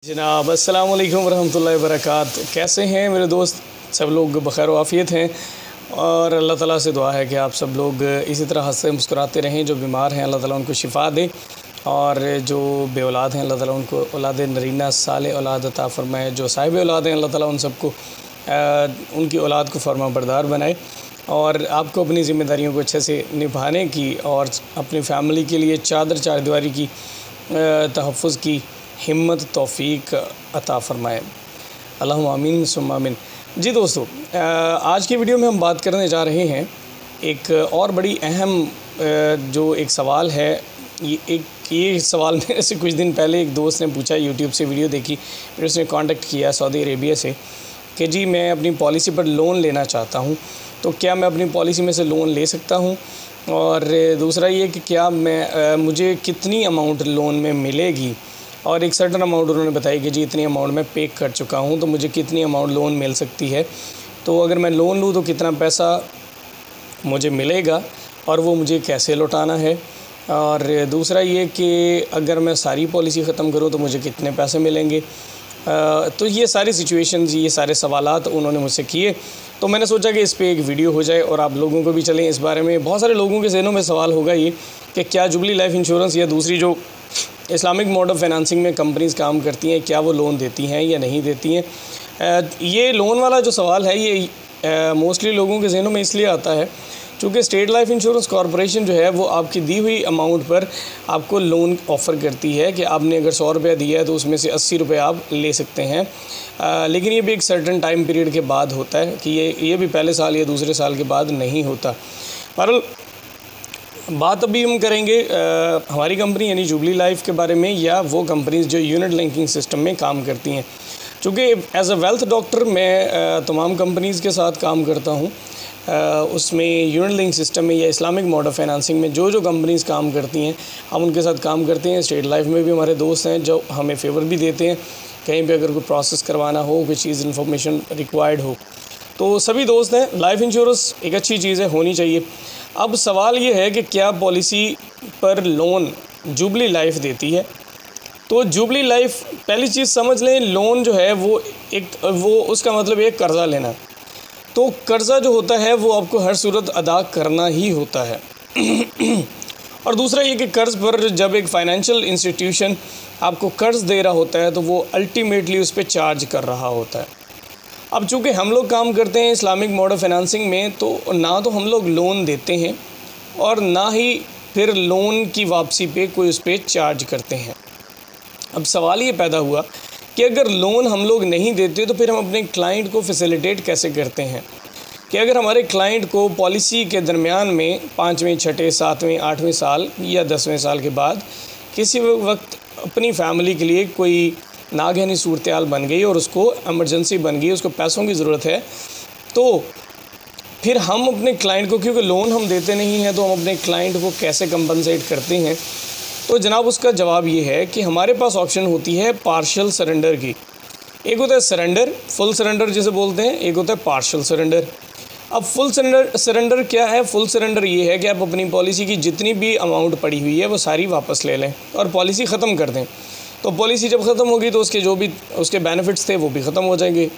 जनाब अस्सलाम वालेकुम रहमतुल्लाहि वबरकातुहू। कैसे हैं मेरे दोस्त? सब लोग बखैर आफ़ियत हैं और अल्लाह ताला से दुआ है कि आप सब लोग इसी तरह हंसते मुस्कुराते रहें। जो बीमार हैं अल्लाह ताला उनको शिफ़ा दे और जो बे औलाद हैं अल्लाह ताला उनको औलाद नरीना साले औलाद अता फ़रमाए। जो साहिब औलाद हैं अल्लाह ताला उन सबको उनकी औलाद को फरमा बरदार बनाए और आपको अपनी ज़िम्मेदारियों को अच्छे से निभाने की और अपनी फ़ैमिली के लिए चादर चारदीवारी की तहफ़्फ़ुज़ की हिम्मत तौफ़ीक अता फ़रमाए। अल्लाहुम्मा आमीन सुम्मा आमीन। जी दोस्तों, आज की वीडियो में हम बात करने जा रहे हैं एक और बड़ी अहम जो एक सवाल है। ये सवाल मेरे से कुछ दिन पहले एक दोस्त ने पूछा, यूट्यूब से वीडियो देखी, फिर उसने कांटेक्ट किया सऊदी अरेबिया से कि जी मैं अपनी पॉलिसी पर लोन लेना चाहता हूँ, तो क्या मैं अपनी पॉलिसी में से लोन ले सकता हूँ? और दूसरा ये कि क्या मुझे कितनी अमाउंट लोन में मिलेगी, और एक सर्टन अमाउंट उन्होंने बताया कि जी इतनी अमाउंट मैं पे कर चुका हूँ, तो मुझे कितनी अमाउंट लोन मिल सकती है। तो अगर मैं लोन लूँ तो कितना पैसा मुझे मिलेगा और वो मुझे कैसे लौटाना है। और दूसरा ये कि अगर मैं सारी पॉलिसी ख़त्म करूँ तो मुझे कितने पैसे मिलेंगे। तो ये सारी सिचुएशंस, ये सारे सवालात उन्होंने मुझसे किए, तो मैंने सोचा कि इस पे एक वीडियो हो जाए और आप लोगों को भी चलें इस बारे में। बहुत सारे लोगों के ज़हनों में सवाल होगा ये कि क्या जुबली लाइफ इंश्योरेंस या दूसरी जो इस्लामिक मोड ऑफ़ फाइनेंसिंग में कंपनीज़ काम करती हैं, क्या वो लोन देती हैं या नहीं देती हैं। ये लोन वाला जो सवाल है ये मोस्टली लोगों के ज़हनों में इसलिए आता है क्योंकि स्टेट लाइफ इंश्योरेंस कॉरपोरेशन जो है वो आपकी दी हुई अमाउंट पर आपको लोन ऑफ़र करती है कि आपने अगर 100 रुपया दिया है तो उसमें से 80 रुपये आप ले सकते हैं। लेकिन ये भी एक सर्टन टाइम पीरियड के बाद होता है कि ये भी पहले साल या दूसरे साल के बाद नहीं होता। पर बात अभी हम करेंगे हमारी कंपनी यानी जुबली लाइफ के बारे में, या वो कंपनीज़ जो यूनिट लिंकिंग सिस्टम में काम करती हैं। चूँकि एज़ अ वेल्थ डॉक्टर मैं तमाम कंपनीज़ के साथ काम करता हूँ, उसमें यूनिट लिंक सिस्टम में या इस्लामिक मोड ऑफ़ फाइनेंसिंग में जो कंपनीज़ काम करती हैं हम उनके साथ काम करते हैं। स्टेट लाइफ में भी हमारे दोस्त हैं जो हमें फ़ेवर भी देते हैं, कहीं पे अगर कोई प्रोसेस करवाना हो, कोई चीज़ इन्फॉर्मेशन रिक्वायर्ड हो, तो सभी दोस्त हैं। लाइफ इंश्योरेंस एक अच्छी चीज़ है, होनी चाहिए। अब सवाल ये है कि क्या पॉलिसी पर लोन जुबली लाइफ देती है? तो जुबली लाइफ, पहली चीज़ समझ लें, लोन जो है वो उसका मतलब एक कर्ज़ा लेना। तो कर्ज़ा जो होता है वो आपको हर सूरत अदा करना ही होता है। और दूसरा ये कि कर्ज़ पर जब एक फ़ाइनेंशियल इंस्टीट्यूशन आपको कर्ज़ दे रहा होता है तो वो अल्टीमेटली उस पर चार्ज कर रहा होता है। अब चूँकि हम लोग काम करते हैं इस्लामिक मोड ऑफ़ फाइनेंसिंग में, तो ना तो हम लोग लोन देते हैं और ना ही फिर लोन की वापसी पे कोई उस पर चार्ज करते हैं। अब सवाल ये पैदा हुआ कि अगर लोन हम लोग नहीं देते तो फिर हम अपने क्लाइंट को फैसिलिटेट कैसे करते हैं। कि अगर हमारे क्लाइंट को पॉलिसी के दरमियान में 5वें, 6ठे, 7वें, 8वें साल या 10वें साल के बाद किसी वक्त अपनी फ़ैमिली के लिए कोई नागहानी सूरत हाल बन गई और उसको एमरजेंसी बन गई, उसको पैसों की ज़रूरत है, तो फिर हम अपने क्लाइंट को, क्योंकि लोन हम देते नहीं हैं, तो हम अपने क्लाइंट को कैसे कंपनसेट करते हैं। तो जनाब उसका जवाब ये है कि हमारे पास ऑप्शन होती है पार्शियल सरेंडर की। एक होता है सरेंडर, फुल सरेंडर जिसे बोलते हैं, एक होता है पार्शियल सरेंडर। अब फुल सरेंडर क्या है? फुल सरेंडर ये है कि आप अपनी पॉलिसी की जितनी भी अमाउंट पड़ी हुई है वो सारी वापस ले लें और पॉलिसी ख़त्म कर दें। तो पॉलिसी जब ख़त्म होगी तो उसके जो भी उसके बेनिफिट्स थे वो भी ख़त्म हो जाएंगे।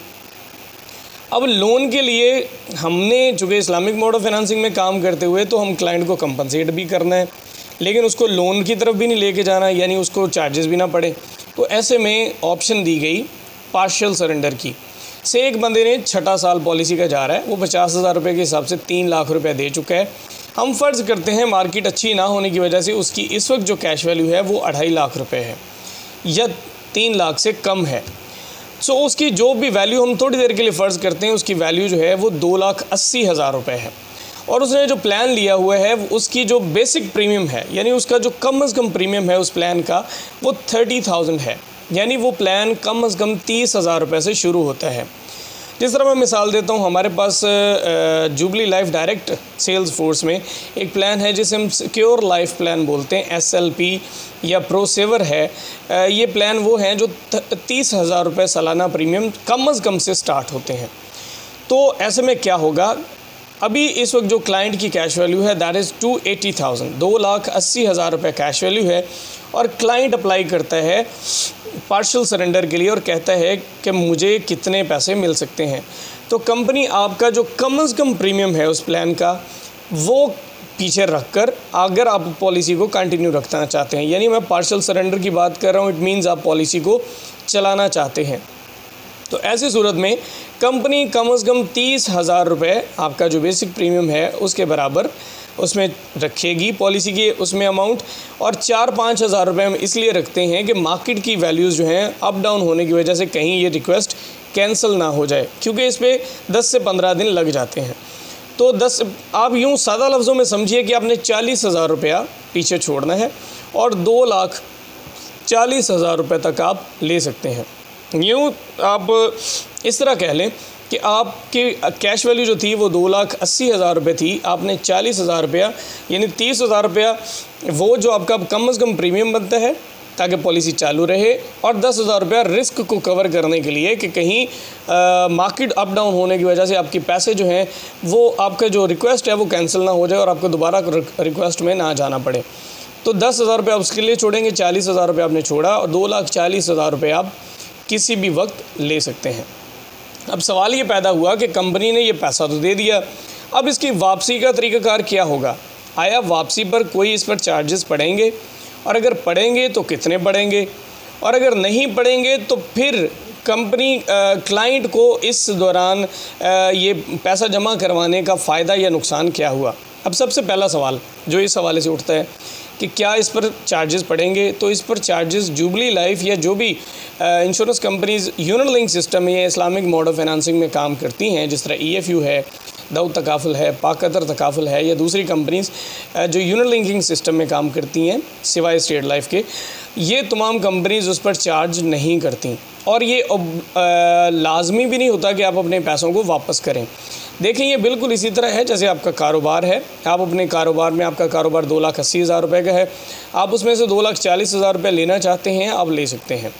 अब लोन के लिए हमने चूँकि इस्लामिक मोड ऑफ़ फाइनेंसिंग में काम करते हुए तो हम क्लाइंट को कंपनसेट भी करना है, लेकिन उसको लोन की तरफ भी नहीं लेके जाना, यानी उसको चार्जेस भी ना पड़े। तो ऐसे में ऑप्शन दी गई पार्शियल सरेंडर की। से एक बंदे ने 6ठा साल पॉलिसी का जा रहा है, वो 50,000 रुपये के हिसाब से 3 लाख रुपये दे चुका है। हम फ़र्ज़ करते हैं मार्केट अच्छी ना होने की वजह से उसकी इस वक्त जो कैश वैल्यू है वो 2.5 लाख रुपये है या 3 लाख से कम है। सो उसकी जो भी वैल्यू हम थोड़ी देर के लिए फ़र्ज़ करते हैं, उसकी वैल्यू जो है वो 2,80,000 रुपये है। और उसने जो प्लान लिया हुआ है उसकी जो बेसिक प्रीमियम है, यानी उसका जो कम से कम प्रीमियम है उस प्लान का, वो 30,000 है। यानी वो प्लान कम से कम 30,000 रुपये से शुरू होता है। जिस तरह मैं मिसाल देता हूँ, हमारे पास Jubilee life direct sales force में एक प्लान है जिसे हम सिक्योर लाइफ प्लान बोलते हैं, SLP या प्रो सेवर है। ये प्लान वो हैं जो 30,000 रुपये सालाना प्रीमियम कम से कम से स्टार्ट होते हैं। तो ऐसे में क्या होगा, अभी इस वक्त जो क्लाइंट की कैश वैल्यू है दैट इज़ 280,000, 2,80,000 रुपये कैश वैल्यू है। और क्लाइंट अप्लाई करता है पार्शियल सरेंडर के लिए और कहता है कि मुझे कितने पैसे मिल सकते हैं। तो कंपनी आपका जो कम से कम प्रीमियम है उस प्लान का वो पीछे रखकर अगर आप पॉलिसी को कंटिन्यू रखना चाहते हैं, यानी मैं पार्शियल सरेंडर की बात कर रहा हूँ, इट मीन्स आप पॉलिसी को चलाना चाहते हैं, तो ऐसी सूरत में कंपनी कम से कम 30,000 रुपये आपका जो बेसिक प्रीमियम है उसके बराबर उसमें रखेगी पॉलिसी के उसमें अमाउंट। और 4-5 हज़ार रुपये हम इसलिए रखते हैं कि मार्केट की वैल्यूज़ जो हैं अप डाउन होने की वजह से कहीं ये रिक्वेस्ट कैंसिल ना हो जाए, क्योंकि इस पर 10 से 15 दिन लग जाते हैं। तो आप यूँ सादा लफ्ज़ों में समझिए कि आपने 40,000 रुपया पीछे छोड़ना है और 2,40,000 रुपये तक आप ले सकते हैं। यूँ आप इस तरह कह लें कि आपकी कैश वैल्यू जो थी वो 2,80,000 रुपये थी, आपने 40,000 रुपया यानी 30,000 रुपया वो जो आपका कम से कम प्रीमियम बनता है ताकि पॉलिसी चालू रहे, और 10,000 रुपया रिस्क को कवर करने के लिए कि कहीं मार्केट अप डाउन होने की वजह से आपके पैसे जो हैं वो आपका जो रिक्वेस्ट है वो कैंसिल ना हो जाए और आपको दोबारा रिक्वेस्ट में ना जाना पड़े। तो 10,000 रुपये आप उसके लिए छोड़ेंगे, 40,000 रुपये आपने छोड़ा और 2,40,000 रुपये आप किसी भी वक्त ले सकते हैं। अब सवाल ये पैदा हुआ कि कंपनी ने ये पैसा तो दे दिया, अब इसकी वापसी का तरीक़ाकार क्या होगा? आया वापसी पर कोई इस पर चार्जेस पड़ेंगे, और अगर पड़ेंगे तो कितने पड़ेंगे, और अगर नहीं पड़ेंगे तो फिर कंपनी क्लाइंट को इस दौरान ये पैसा जमा करवाने का फ़ायदा या नुकसान क्या हुआ? अब सबसे पहला सवाल जो इस हवाले से उठता है कि क्या इस पर चार्जेस पड़ेंगे, तो इस पर चार्जेस जुबली लाइफ या जो भी insurance companies unit link system या इस्लामिक मोड ऑफ फाइनेंसिंग में काम करती हैं, जिस तरह EFU है, दाऊद तकाफुल है, पाक कतर तकाफुल है, या दूसरी कंपनीज़ जो यूनिट लिंकिंग सिस्टम में काम करती हैं सिवाय स्टेट लाइफ के, ये तमाम कंपनीज़ उस पर चार्ज नहीं करती, और ये लाजमी भी नहीं होता कि आप अपने पैसों को वापस करें। देखें, ये बिल्कुल इसी तरह है जैसे आपका कारोबार है, आप अपने कारोबार में, आपका कारोबार 2,80,000 रुपये का है, आप उसमें से 2,40,000 रुपये लेना चाहते हैं, आप ले सकते हैं।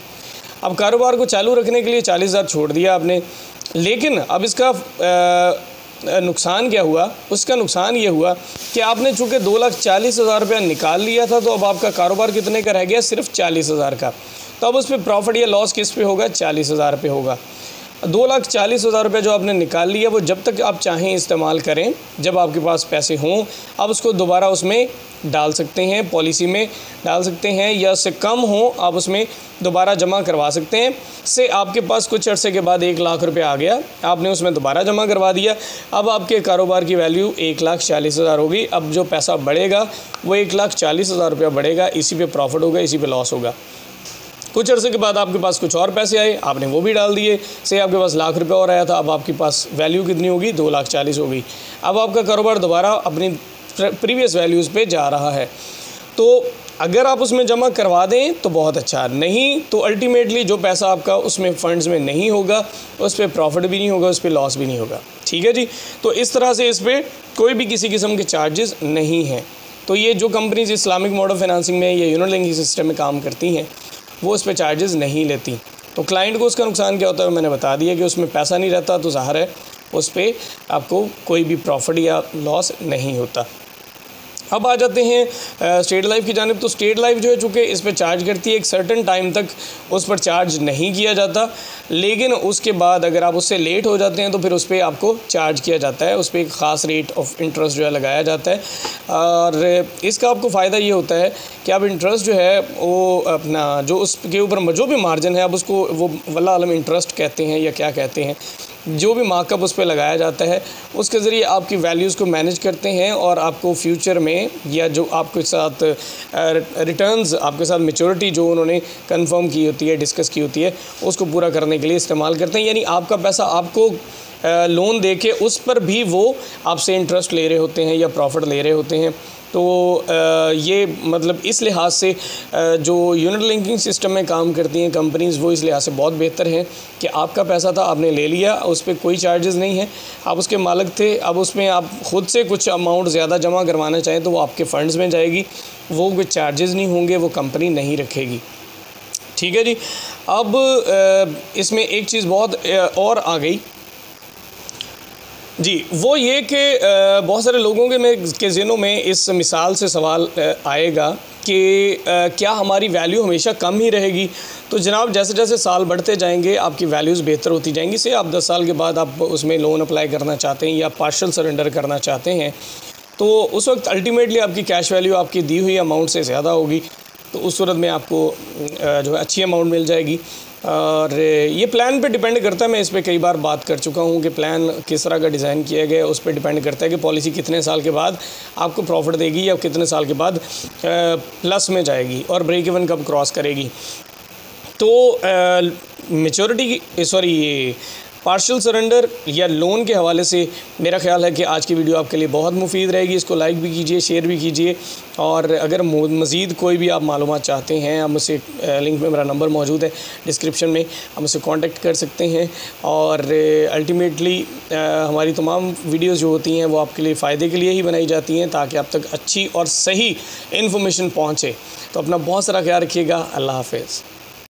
अब कारोबार को चालू रखने के लिए 40,000 छोड़ दिया आपने, लेकिन अब इसका नुकसान क्या हुआ? उसका नुकसान ये हुआ कि आपने चूँकि 2,40,000 रुपया निकाल लिया था, तो अब आपका कारोबार कितने का रह गया? सिर्फ 40,000 का। तो अब उस पर प्रॉफिट या लॉस किस पे होगा? 40,000 पे होगा। 2,40,000 रुपये जो आपने निकाल लिया वो जब तक आप चाहें इस्तेमाल करें, जब आपके पास पैसे हों आप उसको दोबारा उसमें डाल सकते हैं, पॉलिसी में डाल सकते हैं, या उससे कम हो आप उसमें दोबारा जमा करवा सकते हैं। से आपके पास कुछ अरसे के बाद 1,00,000 रुपये आ गया, आपने उसमें दोबारा जमा करवा दिया, अब आपके कारोबार की वैल्यू 1,40,000 होगी। अब जो पैसा बढ़ेगा वो 1,40,000 रुपया बढ़ेगा, इसी पे प्रॉफिट होगा, इसी पे लॉस होगा। कुछ अर्से के बाद आपके पास कुछ और पैसे आए, आपने वो भी डाल दिए, से आपके पास 1,00,000 रुपये और आया था, अब आपके पास वैल्यू कितनी होगी? 2,40,000 हो गई। अब आपका कारोबार दोबारा अपनी प्रीवियस वैल्यूज़ पे जा रहा है। तो अगर आप उसमें जमा करवा दें तो बहुत अच्छा, नहीं तो अल्टीमेटली जो पैसा आपका उसमें फ़ंड्स में नहीं होगा, उस पर प्रॉफिट भी नहीं होगा, उस पर लॉस भी नहीं होगा। ठीक है जी। तो इस तरह से इस पर कोई भी किसी किस्म के चार्जेस नहीं हैं। तो ये जो companies Islamic mode of financing में या यूनिट लिंकिंग सिस्टम में काम करती हैं वो उस पर चार्जेस नहीं लेती। तो क्लाइंट को उसका नुकसान क्या होता है मैंने बता दिया कि उसमें पैसा नहीं रहता, तो ज़ाहिर है उस पर आपको कोई भी प्रॉफिट या लॉस नहीं होता। अब आ जाते हैं स्टेट लाइफ की जानिब। तो स्टेट लाइफ जो है चूँकि इस पर चार्ज करती है, एक सर्टेन टाइम तक उस पर चार्ज नहीं किया जाता, लेकिन उसके बाद अगर आप उससे लेट हो जाते हैं तो फिर उस पर आपको चार्ज किया जाता है, उस पर एक ख़ास रेट ऑफ इंटरेस्ट जो है लगाया जाता है। और इसका आपको फ़ायदा ये होता है कि आप इंटरेस्ट जो है वो अपना जो उसके ऊपर जो भी मार्जिन है आप उसको वो वल्लाह आलम इंटरेस्ट कहते हैं या क्या कहते हैं, जो भी मार्कअप उस पर लगाया जाता है उसके ज़रिए आपकी वैल्यूज़ को मैनेज करते हैं और आपको फ्यूचर में या जो आपके साथ रिटर्न्स आपके साथ मैच्योरिटी जो उन्होंने कंफर्म की होती है, डिस्कस की होती है, उसको पूरा करने के लिए इस्तेमाल करते हैं। यानी आपका पैसा आपको लोन दे के उस पर भी वो आपसे इंटरेस्ट ले रहे होते हैं या प्रॉफिट ले रहे होते हैं। तो ये मतलब इस लिहाज से जो यूनिट लिंकिंग सिस्टम में काम करती हैं कंपनीज़ वो इस लिहाज से बहुत बेहतर हैं कि आपका पैसा था आपने ले लिया, उस पर कोई चार्जेस नहीं है, आप उसके मालिक थे, अब उसमें आप ख़ुद से कुछ अमाउंट ज़्यादा जमा करवाना चाहें तो वो आपके फ़ंड्स में जाएगी, वो कोई चार्जेस नहीं होंगे, वो कंपनी नहीं रखेगी। ठीक है जी। अब इसमें एक चीज़ बहुत और आ गई जी, वो ये कि बहुत सारे लोगों के ज़हनों में इस मिसाल से सवाल आएगा कि क्या हमारी वैल्यू हमेशा कम ही रहेगी? तो जनाब, जैसे जैसे साल बढ़ते जाएंगे आपकी वैल्यूज़ बेहतर होती जाएंगी। से आप 10 साल के बाद आप उसमें लोन अप्लाई करना चाहते हैं या पार्शियल सरेंडर करना चाहते हैं, तो उस वक्त अल्टीमेटली आपकी कैश वैल्यू आपकी दी हुई अमाउंट से ज़्यादा होगी। तो उस सूरत में आपको जो है अच्छी अमाउंट मिल जाएगी। और ये प्लान पे डिपेंड करता है, मैं इस पे कई बार बात कर चुका हूँ कि प्लान किस तरह का डिज़ाइन किया गया है, उस पे डिपेंड करता है कि पॉलिसी कितने साल के बाद आपको प्रॉफिट देगी या कितने साल के बाद प्लस में जाएगी और ब्रेक इवन कब क्रॉस करेगी। तो ये पार्शियल सरेंडर या लोन के हवाले से मेरा ख़्याल है कि आज की वीडियो आपके लिए बहुत मुफीद रहेगी। इसको लाइक भी कीजिए, शेयर भी कीजिए, और अगर मज़ीद कोई भी आप मालूमात चाहते हैं, आप मुझसे लिंक में मेरा नंबर मौजूद है डिस्क्रिप्शन में, आप मुझसे कांटेक्ट कर सकते हैं। और अल्टीमेटली हमारी तमाम वीडियोज़ जो होती हैं वो आपके लिए फ़ायदे के लिए ही बनाई जाती हैं, ताकि आप तक अच्छी और सही इन्फॉर्मेशन पहुँचे। तो अपना बहुत सारा ख्याल रखिएगा। अल्लाह हाफ़िज़।